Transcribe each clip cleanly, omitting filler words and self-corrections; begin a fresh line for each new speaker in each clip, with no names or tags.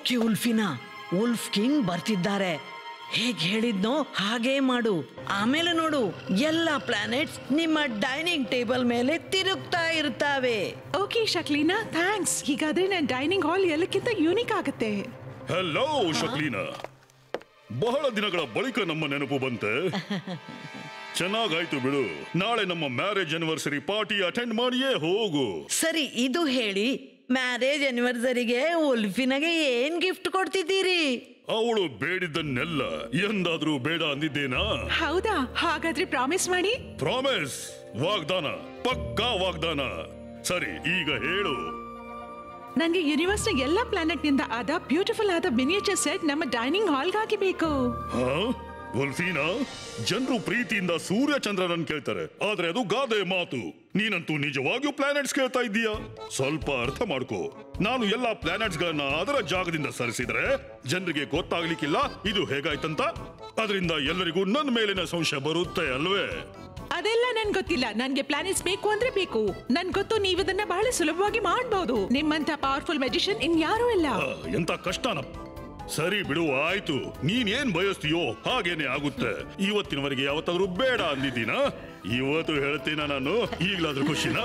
Okay ಉಲ್ಫಿನಾ, wolf king ಬರ್ತಿದ್ದಾರೆ. ಹೇಗ್ ಹೇಳಿದ್ನೋ ಹಾಗೇ ಮಾಡು. ಆಮೇಲೆ ನೋಡು, ಎಲ್ಲ ಪ್ಲಾನೆಟ್ಸ್ ನಿಮ್ಮ ಡೈನಿಂಗ್ ಟೇಬಲ್ ಮೇಲೆ ತಿರುಗ್ತಾ ಇರ್ತಾವೆ.
Okay ಶಕ್ಲೀನಾ, thanks. ಹೀಗಾದ್ರೆ ನನ್ನ ಡೈನಿಂಗ್ ಹಾಲ್ ಎಲ್ಲಕ್ಕಿಂತ ಯೂನಿಕ್ ಆಗುತ್ತೆ.
ಹಲೋ ಶಕ್ಲೀನಾ, ಬಹಳ ದಿನಗಳ ಬಳಿಕ ನಮ್ಮ ನೆನಪು ಬಂತೆ. ಚೆನ್ನಾಗಾಯ್ತು ಬಿಡು. ನಾಳೆ ನಮ್ಮ ಮ್ಯಾರೇಜ್ ಆನಿವರ್ಸರಿ ಪಾರ್ಟಿ ಅಟೆಂಡ್ ಮಾಡಿಯೇ ಹೋಗು.
ಸರಿ, ಇದು ಹೇಳಿ, ಮ್ಯಾರೇಜ್ ಆನಿವರ್ಸರಿಗೆ ಉಲ್ಫಿನಾಗೆ ಏನ್ ಗಿಫ್ಟ್ ಕೊಡ್ತಿದ್ದೀರಿ?
ಅವಳು ಬೇಡಿದ್ದನ್ನೆಲ್ಲ ಎಂದಾದ್ರೂ ಬೇಡ ಅಂದಿದ್ದೇನಾ?
ಹೌದಾ? ಹಾಗಾದ್ರೆ ಪ್ರಾಮಿಸ್ ಮಾಡಿ.
ಪ್ರಾಮಿಸ್, ವಾಗ್ದಾನ, ಪಕ್ಕಾ ವಾಗ್ದಾನ. ಸರಿ, ಈಗ ಹೇಳು.
ನನಗೆ ಯೂನಿವರ್ಸ್ ನ ಎಲ್ಲಾ ಪ್ಲಾನೆಟ್ ನಿಂದ ಆದ ಬ್ಯೂಟಿಫುಲ್ ಆದ ಮಿನಿಯೇಚರ್ ಸೆಟ್ ನಮ್ಮ ಡೈನಿಂಗ್ ಹಾಲ್ಗಾಗಿ ಬೇಕು.
ಉಲ್ಫೀನಾ, ಜನರು ಪ್ರೀತಿಯಿಂದ ಸೂರ್ಯ ಚಂದ್ರನನ್ನು ಕೇಳ್ತಾರೆ, ಆದ್ರೆ ಅದು ಗಾದೆ ಮಾತು. ನೀನಂತೂ ನಿಜವಾಗಿಯೂ ಪ್ಲಾನೆಟ್ಸ್ ಕೇಳ್ತಾ ಇದ್ದೀಯಾ? ಸ್ವಲ್ಪ ಅರ್ಥ ಮಾಡ್ಕೋ. ನಾನು ಎಲ್ಲಾ ಪ್ಲಾನೆಟ್ಸ್ ಗಳನ್ನ ಅದರ ಜಾಗದಿಂದ ಸರಿಸಿದ್ರೆ ಜನರಿಗೆ ಗೊತ್ತಾಗ್ಲಿಕ್ಕಿಲ್ಲ ಇದು ಹೇಗಾಯ್ತಂತ. ಅದರಿಂದ ಎಲ್ಲರಿಗೂ ನನ್ನ ಮೇಲಿನ ಸಂಶಯ ಬರುತ್ತೆ ಅಲ್ವೇ?
ಅದೆಲ್ಲ ನನ್ ಗೊತ್ತಿಲ್ಲ. ನನ್ಗೆ ಪ್ಲಾನೆಟ್ಸ್ ಬೇಕು ಅಂದ್ರೆ ಬೇಕು. ನನ್ ಗೊತ್ತು, ನೀವು ಇದನ್ನ ಬಹಳ ಸುಲಭವಾಗಿ ಮಾಡಬಹುದು. ನಿಮ್ಮಂತ ಪವರ್ಫುಲ್ ಮ್ಯಾಜಿಷಿಯನ್ ಇನ್ಯಾರೂ ಇಲ್ಲ.
ಎಂತ ಕಷ್ಟನ. ಸರಿ ಬಿಡು, ಆಯ್ತು. ನೀನೇನ್ ಬಯಸ್ತೀಯೋ ಹಾಗೇನೆ ಆಗುತ್ತೆ. ಇವತ್ತಿನವರೆಗೆ ಯಾವತ್ತಾದ್ರೂ ಬೇಡ ಅಂದಿದ್ದೀನಾ? ಇವತ್ತು ಹೇಳ್ತೀನ ನಾನು. ಈಗ್ಲಾದ್ರೂ ಖುಷಿನಾ?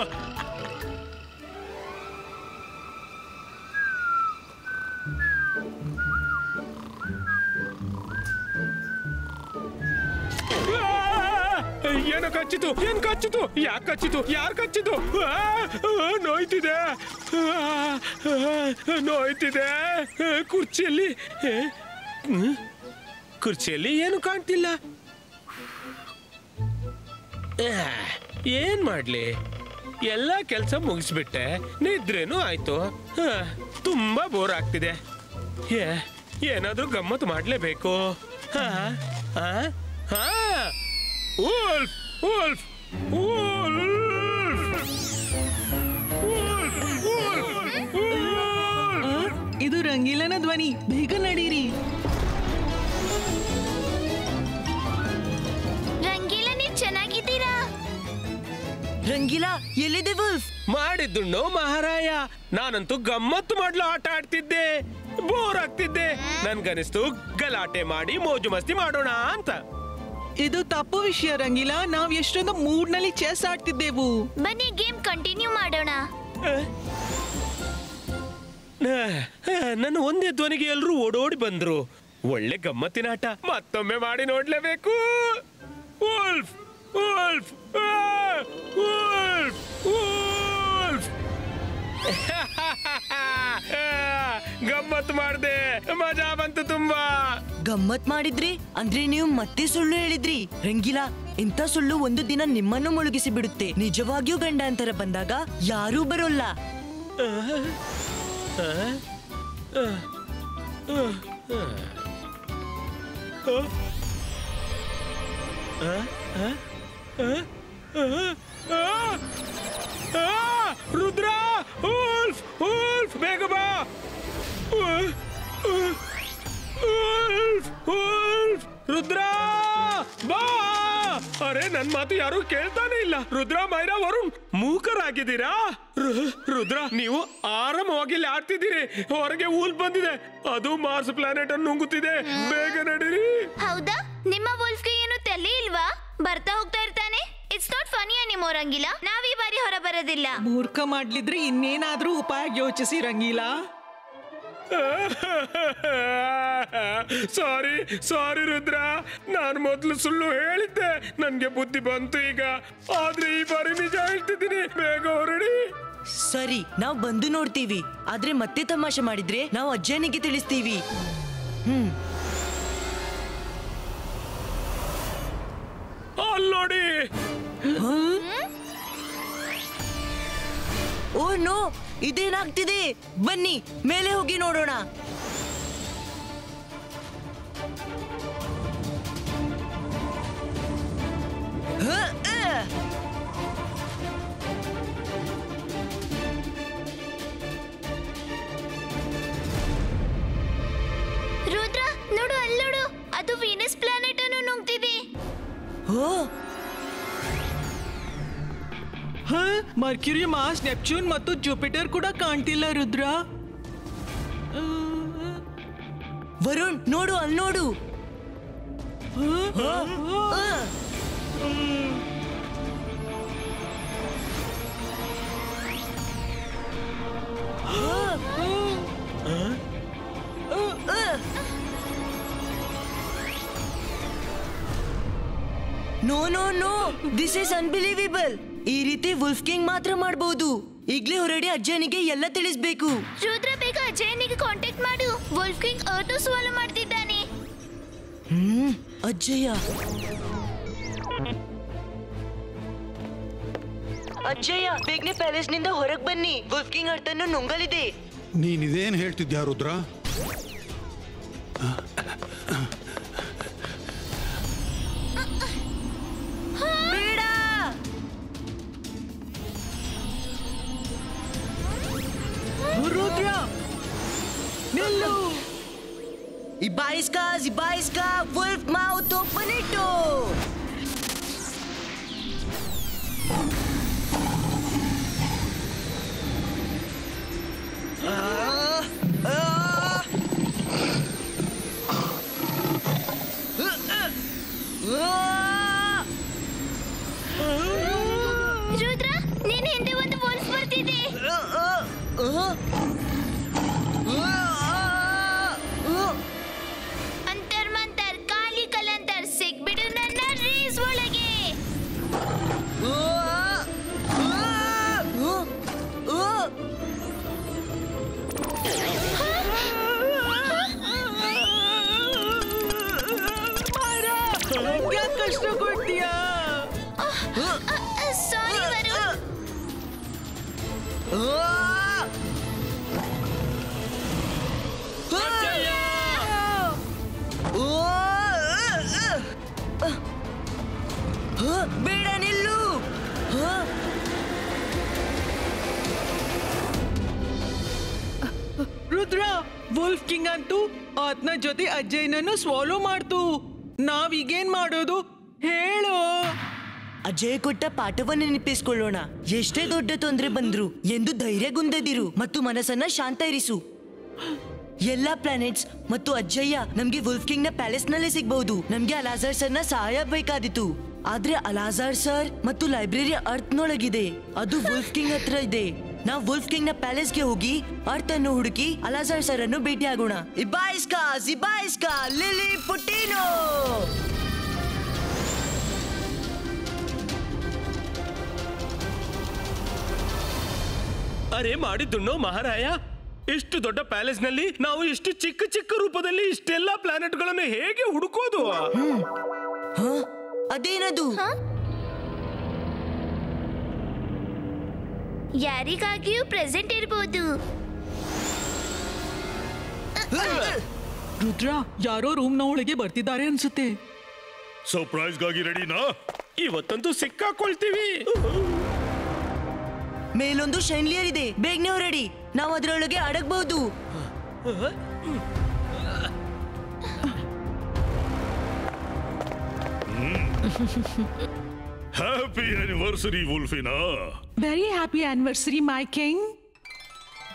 ಏನೋ ಕಚ್ಚಿತು, ಏನ್ ಕಚ್ಚಿತು, ಯಾಕೆ ಕಚ್ಚಿತು, ಯಾರು ಕಚ್ಚಿತು? ನೋಯ್ತಿದೆ, ನೋಯ್ತಿದೆ. ಕುರ್ಚಿಯಲ್ಲಿ ಏನು ಕಾಣ್ತಿಲ್ಲ. ಏನ್ ಮಾಡ್ಲಿ? ಎಲ್ಲ ಕೆಲಸ ಮುಗಿಸ್ಬಿಟ್ಟೆ, ನಿದ್ರೇನು ಆಯ್ತು. ತುಂಬಾ ಬೋರ್ ಆಗ್ತಿದೆ. ಏನಾದ್ರೂ ಗಮ್ಮತ್ತು ಮಾಡ್ಲೇಬೇಕು. Wolf! Wolf! Wolf!
ಇದು ರಂಗೀಲನ ಧ್ವನಿ. ಬೇಗ ನಡೀರಿ.
ರಂಗೀಲ, ನೀವ್ ಚೆನ್ನಾಗಿದ್ದೀರಾ?
ರಂಗೀಲಾ, ಎಲ್ಲಿದೆ ವುಲ್ಫ್?
ಮಾಡಿದ್ದುಣ್ಣು ಮಹಾರಾಯ. ನಾನಂತೂ ಗಮ್ಮತ್ತು ಮಾಡ್ಲು ಆಟ ಆಡ್ತಿದ್ದೆ. ಬೋರ್ ಆಗ್ತಿದ್ದೆ. ನನ್ಗನಿಸ್ತು ಗಲಾಟೆ ಮಾಡಿ ಮೋಜು ಮಸ್ತಿ ಮಾಡೋಣ ಅಂತ.
ಇದು ತಪ್ಪು ವಿಷಯ ರಂಗೀಲಾ. ನಾವ್ ಎಷ್ಟೊಂದು ಮೂಡ್ ನಲ್ಲಿ ಚೆಸ್ ಆಡ್ತಿದ್ದೆವು.
ಬನ್ನಿ ಗೇಮ್ ಕಂಟಿನ್ಯೂ ಮಾಡೋಣ.
ನನ್ನ ಒಂದೇ ಧ್ವನಿಗೆ ಎಲ್ರೂ ಓಡೋಡಿ ಬಂದ್ರು. ಒಳ್ಳೆ ಗಮ್ಮತ್ತಿನ ಆಟ ಮತ್ತೊಮ್ಮೆ ಮಾಡಿ ನೋಡ್ಲೇಬೇಕು. ವುಲ್ಫ್! ವುಲ್ಫ್! ವುಲ್ಫ್! ವುಲ್ಫ್! ಗಮ್ಮತ್ ಮಾಡ್ದೆ, ಮಜಾ ಬಂತು ತುಂಬಾ.
ಗಮ್ಮತ್ ಮಾಡಿದ್ರಿ ಅಂದ್ರೆ ನೀವು ಮತ್ತೆ ಸುಳ್ಳು ಹೇಳಿದ್ರಿ. ರಂಗೀಲಾ, ಇಂಥ ಸುಳ್ಳು ಒಂದು ದಿನ ನಿಮ್ಮನ್ನು ಮುಳುಗಿಸಿ ಬಿಡುತ್ತೆ. ನಿಜವಾಗಿಯೂ ಗಂಡಾಂತರ ಬಂದಾಗ ಯಾರೂ ಬರೋಲ್ಲ.
ರುದ್ರ! ವುಲ್ಫ್! ವುಲ್ಫ್! ಬೇಗ ಬಾ! ರುದ್ರ ಬಾ! ಅರೆ, ನನ್ ಮಾತು ಯಾರು ಕೇಳ್ತಾನೆ ಇಲ್ಲ. ರುದ್ರ, ಮೈರಾ, ವರುಣ್ ಮೂಕರಾಗಿದ್ದೀರಾ? ರುದ್ರ, ನೀವು ಆರಾಮವಾಗಿ ಇಲ್ಲಿ ಆಡ್ತಿದ್ದೀರಿ. ಹೊರಗೆ ಊಲ್ ಬಂದಿದೆ, ಅದು ಮಾರ್ಸ್ ಪ್ಲಾನೆಟ್ ಅನ್ನು ನುಂಗುತ್ತಿದೆ. ಬೇಗ ನಡೀರಿ.
ಹೌದಾ? ನಿಮ್ಮ ವುಲ್ಫ್ಗೆ ಏನು ತಲೆ ಇಲ್ವಾ? ಬರ್ತಾ ಹೋಗ್ತಾ ಇರ್ತಾನೆ. It's not funny anymore Rangeela. ನಾವ್ ಈ ಬಾರಿ ಹೊರ ಬರೋದಿಲ್ಲ.
ಮೂರ್ಖ ಮಾಡ್ಲಿದ್ರೆ ಇನ್ನೇನಾದ್ರೂ ಉಪಾಯ ಯೋಚಿಸಿ ರಂಗೀಲಾ.
ಸಾರಿ ಸಾರಿ ರುದ್ರ, ನಾನು ಮೊದಲು ಸುಳ್ಳು ಹೇಳಿದ್ದೆ. ನನ್ಗೆ ಬುದ್ಧಿ ಬಂತು ಈಗ. ಆದ್ರೆ ಈ ಬಾರಿ ನಿಜ ಹೇಳ್ತಿದ್ದೀನಿ. ಬೇಗ ಹೊರಡಿ.
ಸರಿ, ನಾವು ಬಂದು ನೋಡ್ತೀವಿ. ಆದ್ರೆ ಮತ್ತೆ ತಮಾಷೆ ಮಾಡಿದ್ರೆ ನಾವು ಅಜ್ಜನಿಗೆ ತಿಳಿಸ್ತೀವಿ.
ಅಲ್ಲೋಡಿ.
Oh no, ಇದೇನಾಗ್ತಿದೆ? ಬನ್ನಿ ಮೇಲೆ ಹೋಗಿ ನೋಡೋಣ.
ರುದ್ರ, ನೋಡು, ಅಲ್ಲೋಡು. ಅದು ವೀನಸ್ ಪ್ಲಾನೆಟ್ ಅನ್ನು ನುಂಗ್ತಿದೆ.
ಮರ್ಕ್ಯುರಿ, ಮಾರ್ಸ್, ನೆಪ್ಚೂನ್ ಮತ್ತು ಜುಪಿಟರ್ ಕೂಡ ಕಾಣ್ತಿಲ್ಲ ರುದ್ರ.
ವರುಣ್ ನೋಡು ಅಲ್ಲಿ ನೋಡು. No no no, this is unbelievable. ಈ ರೀತಿ ವುಲ್ಫ್ ಕಿಂಗ್ ಮಾತ್ರ ಮಾಡಬಹುದು. ಈಗ್ಲೇ ಹೊರಡಿ ಅಜ್ಜನಿಗೆ ಎಲ್ಲ ತಿಳಿಸ್ಬೇಕು.
ರುದ್ರ, ಬೇಗ ಅಜಯನಿಗೆ ಕಾಂಟ್ಯಾಕ್ಟ್ ಮಾಡು. ವುಲ್ಫ್ ಕಿಂಗ್ ಅರ್ಥ ಸ್ವಾಲು ಮಾಡ್ತಿದ್ದಾನೆ.
ಅಜ್ಜಯ್ಯ, ಅಜ್ಜಯ್ಯ ಬೇಗನೆ ಪ್ಯಾಲೇಸ್ ನಿಂದ ಹೊರಗೆ ಬನ್ನಿ. Wolf king ಅರ್ಥನ್ನು ನುಂಗಲಿದೆ.
ನೀನಿದೇನು ಹೇಳ್ತಿದ್ಯಾ ರುದ್ರ?
ಬೇಡ. ರುದ್ರ ನಿಲ್ಲು. ಇಬಾಯಿಸ್ಕಾ ವುಲ್ಫ್ ಮೌತ್ ಓಪನ್ ಇಟ್ಟು.
ರುದ್ರ, ನಿನ್ ಹಿಂದೆ ಒಂದು ವುಲ್ಫ್ ಬರ್ತಿದೆ. ಅಂತರ್ ಮಂತರ್ ಕಾಲಿ ಕಲಂತರ್ ಸಿಗ್ಬಿಡು ನನ್ನ ರೇಸ್ ಒಳಗೆ.
ಕಷ್ಟ ಕೊಡ್ತೀಯಾ?
ಸಾರಿ ವರುಣ್.
ಬೇಡ, ನಿಲ್ಲು. ರುದ್ರ, ವುಲ್ಫ್ ಕಿಂಗ್ ಅಂತೂ ಆತನ ಜೊತೆ ಅಜ್ಜಯ್ಯನನ್ನು ಸ್ವಾಲೋ ಮಾಡ್ತು. ನಾವೀಗೇನ್ ಮಾಡೋದು ಹೇಳು? ಅಜಯ್ ಕೊಟ್ಟ ಪಾಠವನ್ನು ನೆನಪಿಸಿಕೊಳ್ಳೋಣ. ಎಷ್ಟೇ ದೊಡ್ಡ ತೊಂದರೆ ಬಂದ್ರು ಎಂದು ಧೈರ್ಯಗುಂದದಿರು ಮತ್ತು ಮನಸ್ಸನ್ನ ಶಾಂತ ಇರಿಸು. ಎಲ್ಲಾ ಪ್ಲಾನೆಟ್ಸ್ ಮತ್ತು ಅಜ್ಜಯ್ಯ ನಮ್ಗೆ ವುಲ್ಫ್ ಕಿಂಗ್ ನ ಪ್ಯಾಲೇಸ್ ನಲ್ಲಿ ಸಿಗಬಹುದು. ನಮ್ಗೆ ಅಲಾಜಾರ್ ಸರ್ ನ ಸಹಾಯ ಬೇಕಾದಿತ್ತು. ಆದ್ರೆ ಅಲಾಜಾರ್ ಸರ್ ಮತ್ತು ಲೈಬ್ರರಿ ಅರ್ತ್ ನೊಳಗಿದೆ. ಅದು ವುಲ್ಫ್ ಕಿಂಗ್ ಹತ್ರ ಇದೆ. ನಾವು ವುಲ್ಫ್ ಕಿಂಗ್ ನ ಪ್ಯಾಲೇಸ್ ಗೆ ಹೋಗಿ ಅರ್ತ್ ಅನ್ನು ಹುಡುಕಿ ಅಲಾಜಾರ್ ಸರ್ ಅನ್ನು ಭೇಟಿ ಆಗೋಣ. ಇಬಾಯಿಸ್ಕಾ ಲಿಲಿ ಪುಟಿನೋ.
ಅರೆ ಮಾಡಿದ್ದುಣ್ಣೋ ಮಹಾರಾಯ, ಇಷ್ಟು ದೊಡ್ಡ ಪ್ಯಾಲೇಸ್ ನಲ್ಲಿ ನಾವು ಇಷ್ಟು ಚಿಕ್ಕ ಚಿಕ್ಕ ರೂಪದಲ್ಲಿ ಇಷ್ಟೆಲ್ಲ ಪ್ಲಾನೆಟ್ ಗಳನ್ನು ಹೇಗೆ ಹುಡುಕೋದು?
ಅದೇನದು?
ಯಾರಿಗಾಗಿಯೂ ಪ್ರೆಸೆಂಟ್ ಇರಬಹುದು.
ರುದ್ರ, ಯಾರೋ ರೂಮ್ ನ ಒಳಗೆ ಬರ್ತಿದ್ದಾರೆ ಅನ್ಸುತ್ತೆ.
ಸರ್ಪ್ರೈಸ್ಗಾಗಿ ರೆಡಿನಾ?
ಇವತ್ತಂತೂ ಸಿಕ್ಕಾಕೊಳ್ತೀವಿ.
ಮೇಲೊಂದು ಶೈನ್ಲಿಯರ್ ಇದೆ, ಬೇಗನೆ ಹೊರಡಿ. ನಾವು ಅದರೊಳಗೆ ಅಡಗಬಹುದು.
Happy anniversary Wolfina.
Very happy anniversary my king.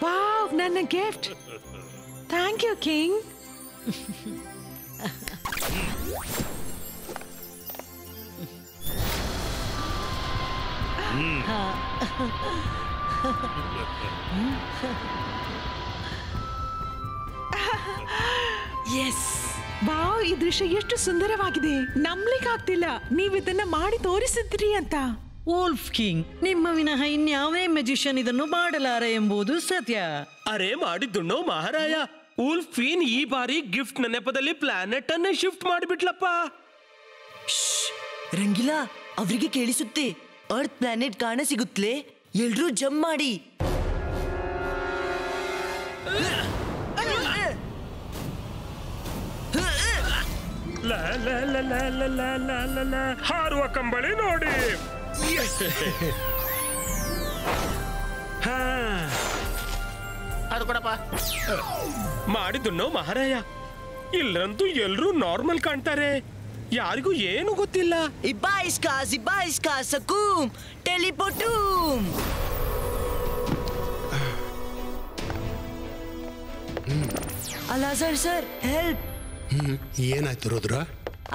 Wow, ನನ್ನ gift. Thank you king.
Yes,
wow, ಈ ದೃಶ್ಯ ಎಷ್ಟು ಸುಂದರವಾಗಿದೆ. ನಂಬ್ಲಿಕ್ಕಾಗ್ತಿಲ್ಲ ನೀವು ಇದನ್ನ ಮಾಡಿ ತೋರಿಸಿದ್ರಿ ಅಂತ.
ವುಲ್ಫ್ ಕಿಂಗ್, ನಿಮ್ಮ ವಿನಃ ಇನ್ಯಾವೇ ಮ್ಯಾಜಿಷಿಯನ್ ಇದನ್ನು ಮಾಡಲಾರೆ ಎಂಬುದು ಸತ್ಯ.
ಅರೆ ಮಾಡಿದ್ದುಣ್ಣೋ ಮಹಾರಾಯ, ವುಲ್ಫಿನ್ ಈ ಬಾರಿ ಗಿಫ್ಟ್ ನ ನೆಪದಲ್ಲಿ ಪ್ಲಾನೆಟ್ ಅನ್ನೇ ಶಿಫ್ಟ್ ಮಾಡಿಬಿಟ್ಲಪ್ಪ.
ರಂಗಿಲಾ, ಅವರಿಗೆ ಕೇಳಿಸುತ್ತೆ. ಅರ್ತ್ ಪ್ಲಾನೆಟ್ ಕಾಣ ಸಿಗುತ್ತಲೇ, ಎಲ್ರೂ ಜಂಪ್ ಮಾಡಿ.
ಹಾರುವ ಕಂಬಳಿ ನೋಡಿ.
ಅದು ಕೊಡಪ್ಪ.
ಮಾಡಿದ್ದುಣ್ಣೋ ಮಹಾರಾಯ, ಇಲ್ಲಂತೂ ಎಲ್ರೂ ನಾರ್ಮಲ್ ಕಾಣ್ತಾರೆ. ಯಾರಿಗೂ ಏನು ಗೊತ್ತಿಲ್ಲ.
ಇಬಾಯಿಸ್ಕಾ ಸಕೂಮ್ ಟೆಲಿಪೋಟೂಮ್. ಅಲಾಜರ್ ಸರ್ ಹೆಲ್ಪ್.
ಏನಾಯ್ತು ರುದ್ರ?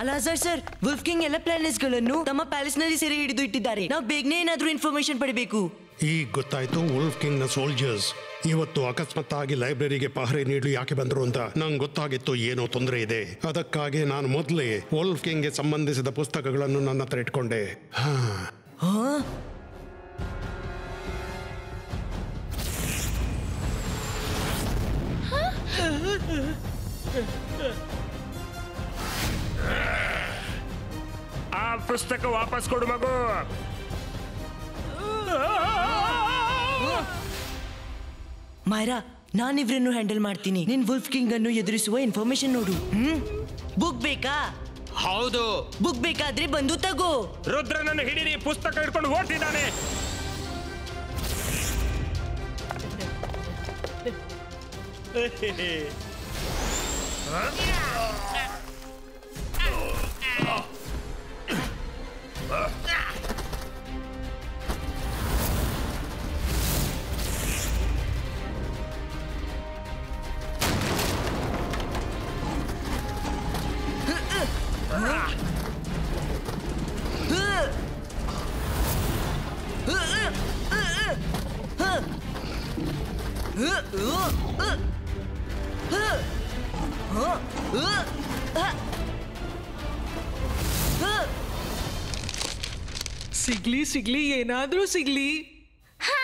ಅಲಾಜರ್ ಸರ್, ವುಲ್ಫ್ ಕಿಂಗ್ ಎಲ್ಲ ಪ್ಲಾನೆಟ್ಸ್ ಗಳನ್ನು ತಮ್ಮ ಪ್ಯಾಲೇಸ್ ನಲ್ಲಿ ಸೆರೆ ಹಿಡಿದು ಇಟ್ಟಿದ್ದಾರೆ. ನಾವು ಬೇಗನೆ ಏನಾದ್ರೂ ಇನ್ಫಾರ್ಮೇಶನ್ ಪಡಿಬೇಕು.
ಈಗ ಗೊತ್ತಾಯ್ತು ವುಲ್ಫ್ ಕಿಂಗ್ ನ ಸೋಲ್ಜರ್ಸ್ ಇವತ್ತು ಅಕಸ್ಮಾತ್ತಾಗಿ ಲೈಬ್ರರಿಗೆ ಪಹರೆ ನೀಡಲು ಯಾಕೆ ಬಂದರು ಅಂತ. ನಂಗೆ ಗೊತ್ತಾಗಿತ್ತು ಏನೋ ತೊಂದರೆ ಇದೆ. ಅದಕ್ಕಾಗಿ ನಾನು ಮೊದಲೇ ವುಲ್ಫ್ ಕಿಂಗ್ಗೆ ಸಂಬಂಧಿಸಿದ ಪುಸ್ತಕಗಳನ್ನು ನನ್ನ ಹತ್ರ ಇಟ್ಕೊಂಡೆ.
ಆ ಪುಸ್ತಕ ವಾಪಸ್ ಕೊಡು ಮಗು.
ಮೈರಾ, ನಾನಿವ್ರನ್ನು ಹ್ಯಾಂಡಲ್ ಮಾಡ್ತೀನಿ. ನಿನ್ ವುಲ್ಫ್ ಕಿಂಗ್ ಅನ್ನು ಎದುರಿಸುವ ಇನ್ಫಾರ್ಮೇಶನ್ ನೋಡು. ಬುಕ್ ಬೇಕಾ?
ಹೌದು.
ಬುಕ್ ಬೇಕಾದ್ರೆ ಬಂದು ತಗೋ.
ರುದ್ರನನ್ನು ಹಿಡೀರಿ, ಪುಸ್ತಕ ಹಿಡ್ಕೊಂಡು ಓಡ್ತಿದ್ದಾನೆ.
ಸಿಗ್ಲಿ ಏನಾದ್ರೂ ಸಿಗ್ಲಿ.
ಹಾ,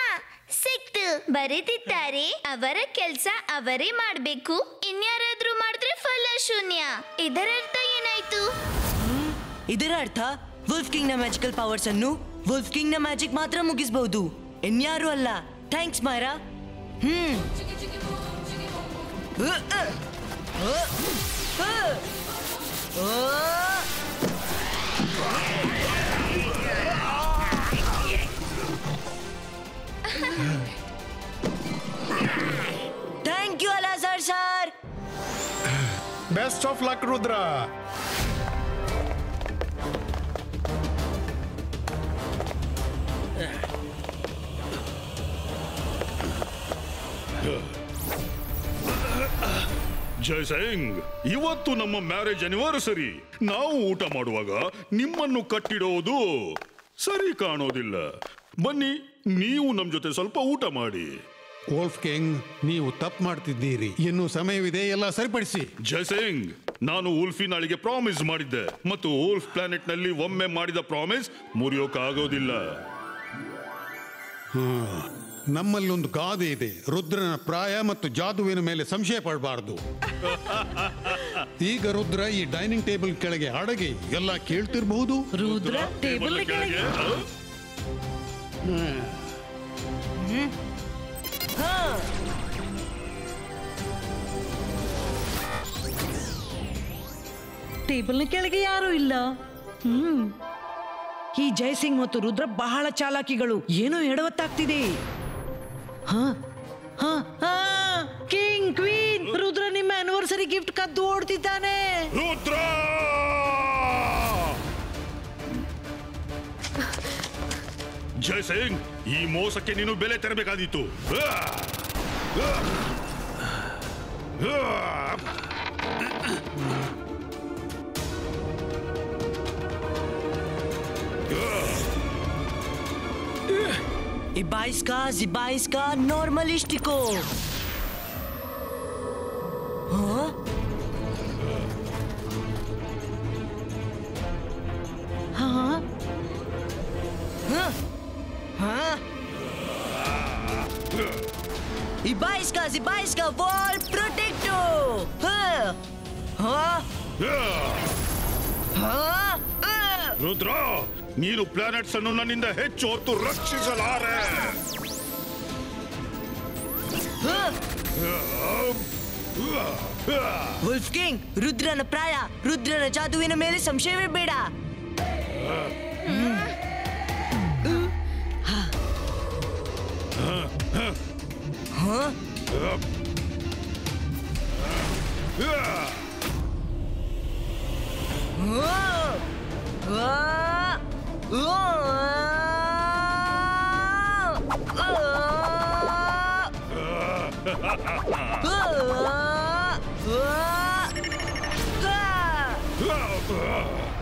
ಸಿಕ್ತು. ಬರೆದಿದ್ದಾರೆ, ಅವರ ಕೆಲಸ ಅವರೇ ಮಾಡ್ಬೇಕು. ಇನ್ಯಾರಾದ್ರೂ ಮಾಡಿದ್ರೆ ಫಲ ಶೂನ್ಯ. ಇದರ ಅರ್ಥ ಏನಾಯ್ತು?
ಇದರ ಅರ್ಥ ವುಲ್ಫ್ ಕಿಂಗ್ ನ ಮ್ಯಾಜಿಕಲ್ ಪವರ್ಸ್ ಅನ್ನು ವುಲ್ಫ್ ಕಿಂಗ್ ನ ಮ್ಯಾಜಿಕ್ ಮಾತ್ರ ಮುಗಿಸಬಹುದು, ಇನ್ಯಾರು ಅಲ್ಲ. Thanks Myra. Thank you Alazar sir.
Best of luck Rudra.
Jaisingh, ಇವತ್ತು ನಮ್ಮ ಮ್ಯಾರೇಜ್ ಆನಿವರ್ಸರಿ. ನಾವು ಊಟ ಮಾಡುವಾಗ ನಿಮ್ಮನ್ನು ಕಟ್ಟಿಡೋದು ಸರಿ ಕಾಣೋದಿಲ್ಲ. ಬನ್ನಿ, ನೀವು ನಮ್ಮ ಜೊತೆ ಸ್ವಲ್ಪ ಊಟ ಮಾಡಿ.
ವೋಲ್ಫ್ ಕಿಂಗ್, ನೀವು ತಪ್ಪು ಮಾಡ್ತಿದ್ದೀರಿ. ಇನ್ನು ಸಮಯವಿದೆ, ಎಲ್ಲ ಸರಿಪಡಿಸಿ.
ಜಯಸಿಂಗ್, ನಾನು ವುಲ್ಫಿನಾಳಿಗೆ ಪ್ರಾಮಿಸ್ ಮಾಡಿದ್ದೆ ಮತ್ತು ವುಲ್ಫ್ ಪ್ಲಾನೆಟ್ ನಲ್ಲಿ ಒಮ್ಮೆ ಮಾಡಿದ ಪ್ರಾಮಿಸ್ ಮುರಿಯೋಕ್ಕಾಗೋದಿಲ್ಲ.
ನಮ್ಮಲ್ಲೊಂದು ಗಾದೆ ಇದೆ, ರುದ್ರನ ಪ್ರಾಯ ಮತ್ತು ಜಾದುವಿನ ಮೇಲೆ ಸಂಶಯ ಪಡಬಾರದು. ಈಗ ರುದ್ರ ಈ ಡೈನಿಂಗ್ ಟೇಬಲ್ ಕೆಳಗೆ ಅಡಗಿ ಎಲ್ಲ ಕೇಳ್ತಿರ್ಬಹುದು.
ರುದ್ರ ಟೇಬಲ್ ಕೆಳಗೆ ಟೇಬಲ್ನ ಕೆಳಗೆ ಯಾರು ಇಲ್ಲ. ಈ ಜಯಸಿಂಗ್ ಮತ್ತು ರುದ್ರ ಬಹಳ ಚಾಲಾಕಿಗಳು. ಏನೋ ಎಡವತ್ತಾಗ್ತಿದೆ. ಕಿಂಗ್, ಕ್ವೀನ್, ರುದ್ರ ನಿಮ್ಮ ಆನಿವರ್ಸರಿ ಗಿಫ್ಟ್ ಕದ್ದು ಓಡ್ತಿದ್ದಾನೆ.
ರುದ್ರ! ಜಯಸಿಂಗ್, ಈ ಮೋಸಕ್ಕೆ ನೀನು ಬೆಲೆ ತೆರಬೇಕಾದೀತು.
Zibaiska, normalistico. Zibaiska, wall protecto.
Rudra, ನೀನು ಪ್ಲಾನೆಟ್ಸ್ ಅನ್ನು ನನ್ನಿಂದ ಹೆಚ್ಚು ಹೊತ್ತು ರಕ್ಷಿಸಲಾರೆ.
ವುಲ್ಫ್ ಕಿಂಗ್, ರುದ್ರನ ಪ್ರಾಯ, ರುದ್ರನ ಜಾದುವಿನ ಮೇಲೆ ಸಂಶಯವೇ ಬೇಡ.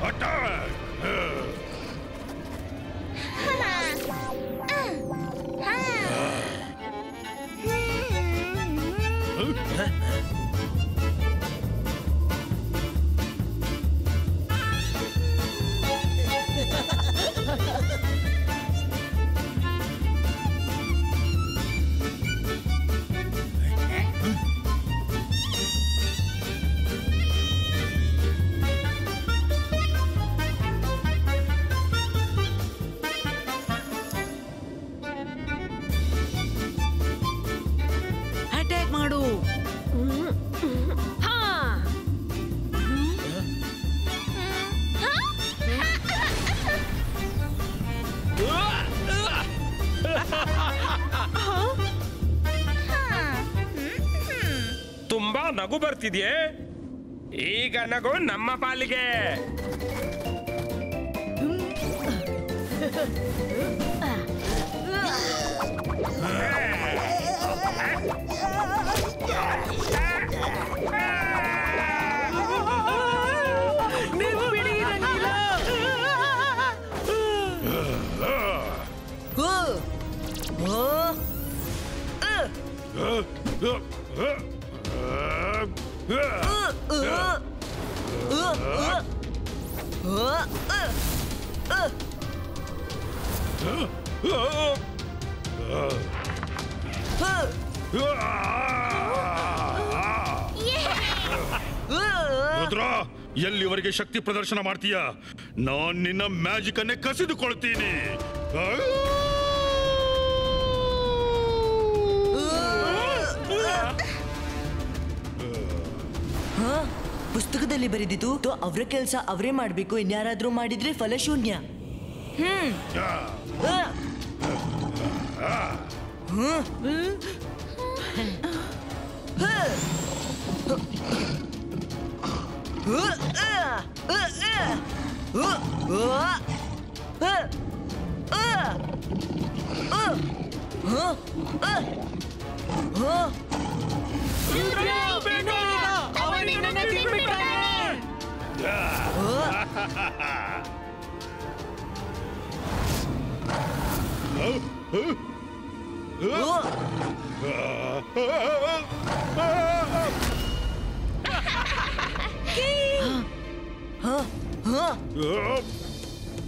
ಅಟ್ಯಾಕ್!
ಅಟ್ಯಾಕ್ ಮಾಡು.
ತುಂಬಾ ನಗು ಬರ್ತಿದ್ಯೆ, ಈಗ ನಗು ನಮ್ಮ ಪಾಲಿಗೆ.
ರುದ್ರ, ಎಲ್ಲಿವರೆಗೆ ಶಕ್ತಿ ಪ್ರದರ್ಶನ ಮಾಡ್ತೀಯ? ನಾನ್ ನಿನ್ನ ಮ್ಯಾಜಿಕ್ ಅನ್ನೇ ಕಸಿದುಕೊಳ್ತೀನಿ.
ಪುಸ್ತಕದಲ್ಲಿ ಬರೆದಿದ್ದು ಅವರ ಕೆಲಸ ಅವರೇ ಮಾಡ್ಬೇಕು, ಇನ್ಯಾರಾದ್ರೂ ಮಾಡಿದ್ರೆ ಫಲಶೂನ್ಯ.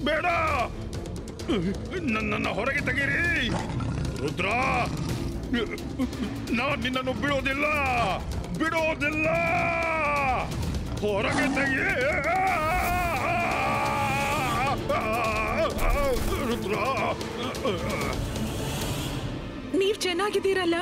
ಬೇಡ, ನನ್ನನ್ನ ಹೊರಗೆ ತೆಗೀರಿ. ರುದ್ರ, ನಾನು ನಿನ್ನನ್ನು ಬಿಡೋದಿಲ್ಲ, ಬಿಡೋದಿಲ್ಲ. ಹೊರಗೆ ತೆಗಿ ರುದ್ರ.
ನೀವ್ ಚೆನ್ನಾಗಿದ್ದೀರಲ್ಲ?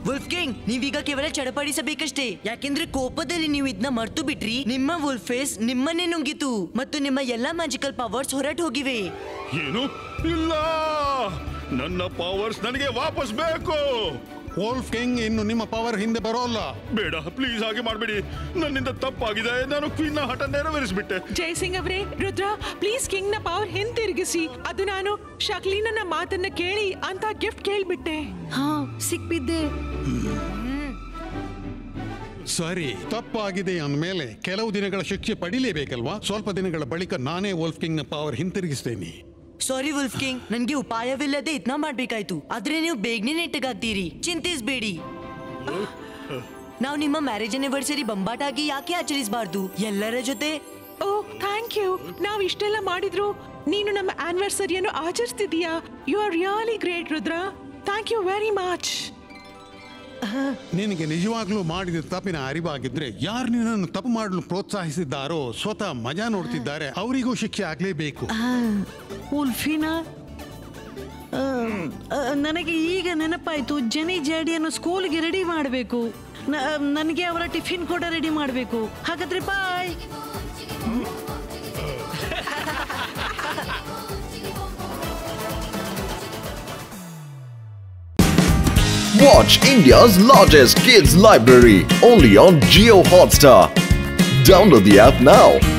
ವುಲ್ಫ್ಕಿಂಗ್, ನೀವೀಗ ಕೇವಲ ಚಡಪಡಿಸಬೇಕಷ್ಟೇ. ಯಾಕೆಂದ್ರೆ ಕೋಪದಲ್ಲಿ ನೀವು ಇದನ್ನ ಮರ್ತು ಬಿಟ್ರಿ. ನಿಮ್ಮ ವುಲ್ಫ್ ಫೇಸ್ ನಿಮ್ಮನ್ನೇ ನುಂಗಿತು ಮತ್ತು ನಿಮ್ಮ ಎಲ್ಲಾ ಮ್ಯಾಜಿಕಲ್ ಪವರ್ಸ್ ಹೊರಟು ಹೋಗಿವೆ.
ಏನು? ಇಲ್ಲ, ನನ್ನ ಪವರ್ಸ್ ನನಗೆ ವಾಪಸ್ ಬೇಕು.
ವೋಲ್ಫ್ ಕಿಂಗ್, ಇನ್ನು ನಿಮ್ಮ ಪವರ್ ಹಿಂದೆ ಬರೋಲ್ಲ.
ಬೇಡ, ಪ್ಲೀಸ್ ಹಾಗೆ ಮಾಡಬೇಡಿ. ನನ್ನಿಂದ ತಪ್ಪಾಗಿದೆ. ನಾನು ಕ್ವೀನ್ ನ ಹಠ ನೆರವೇರಿಸ್ಬಿಟ್ಟೆ.
ಜಯಸಿಂಗ್ ಅವರೇ, ರುದ್ರ ಪ್ಲೀಸ್ ಕಿಂಗ್ ನ ಪವರ್ ಹಿಂತಿರುಗಿಸಿ. ಅದು ನಾನು ಶಕ್ಲೀನನ ಮಾತನ್ನ ಕೇಳಿ ಅಂತ ಗಿಫ್ಟ್ ಕೇಳ್ಬಿಟ್ಟೆ.
ಹಾ, ಸಿಕ್ಬಿದ್ದೆ.
ಸರಿ, ತಪ್ಪಾಗಿದೆ ಅಂದಮೇಲೆ ಕೆಲವು ದಿನಗಳ ಶಿಕ್ಷೆ ಪಡಿಲೇಬೇಕಲ್ವಾ? ಸ್ವಲ್ಪ ದಿನಗಳ ಬಳಿಕ ನಾನೇ ವೋಲ್ಫ್ ಕಿಂಗ್ ನ ಪವರ್ ಹಿಂತಿರುಗಿಸ್ತೇನೆ.
ಸಾರಿ ವುಲ್ಫ್ ಕಿಂಗ್, ನನ್ಗೆ ಉಪಾಯವಿಲ್ಲದೆ ಇದ್ನ ಮಾಡ್ಬೇಕಾಯ್ತು. ಆದ್ರೆ ನೀವು ಬೇಗನೆ ನೆಟ್ಟಗಾಗ್ತೀರಿ, ಚಿಂತಿಸ್ಬೇಡಿ. ನಾವು ನಿಮ್ಮ ಮ್ಯಾರೇಜ್ ಆನಿವರ್ಸರಿ ಬಂಬಾಟಾಗಿ ಯಾಕೆ ಆಚರಿಸಬಾರ್ದು ಎಲ್ಲರ ಜೊತೆ?
Oh, thank you. ನಾವ್ ಇಷ್ಟೆಲ್ಲ ಮಾಡಿದ್ರು ನೀನು ನಮ್ಮ ಆನಿವರ್ಸರಿಯನ್ನು ಆಚರಿಸ್ತಿದೀಯಾ. You are really great Rudra. Thank you very much.
ನಿನಗೆ ನಿಜವಾಗ್ಲೂ ಮಾಡಿದ ತಪ್ಪಿನ ಅರಿವಾಗಿದ್ರೆ ಯಾರು ನಿನ್ನನ್ನು ತಪ್ಪು ಮಾಡಲು ಪ್ರೋತ್ಸಾಹಿಸಿದ್ದಾರೋ, ಸ್ವತಃ ಮಜಾ ನೋಡ್ತಿದ್ದಾರೆ, ಅವರಿಗೂ ಶಿಕ್ಷೆ ಆಗ್ಲೇಬೇಕು.
ಉಲ್ಫಿನಾ, ನನಗೆ ಈಗ ನೆನಪಾಯ್ತು. ಜನಿ ಜಾಡಿಯನ್ನು ಸ್ಕೂಲ್ಗೆ ರೆಡಿ ಮಾಡಬೇಕು. ನನಗೆ ಅವರ ಟಿಫಿನ್ ಕೂಡ ರೆಡಿ ಮಾಡಬೇಕು. ಹಾಗಾದ್ರೆ ಬಾಯ್.
Watch India's largest kids library only on Jio Hotstar. Download the app now.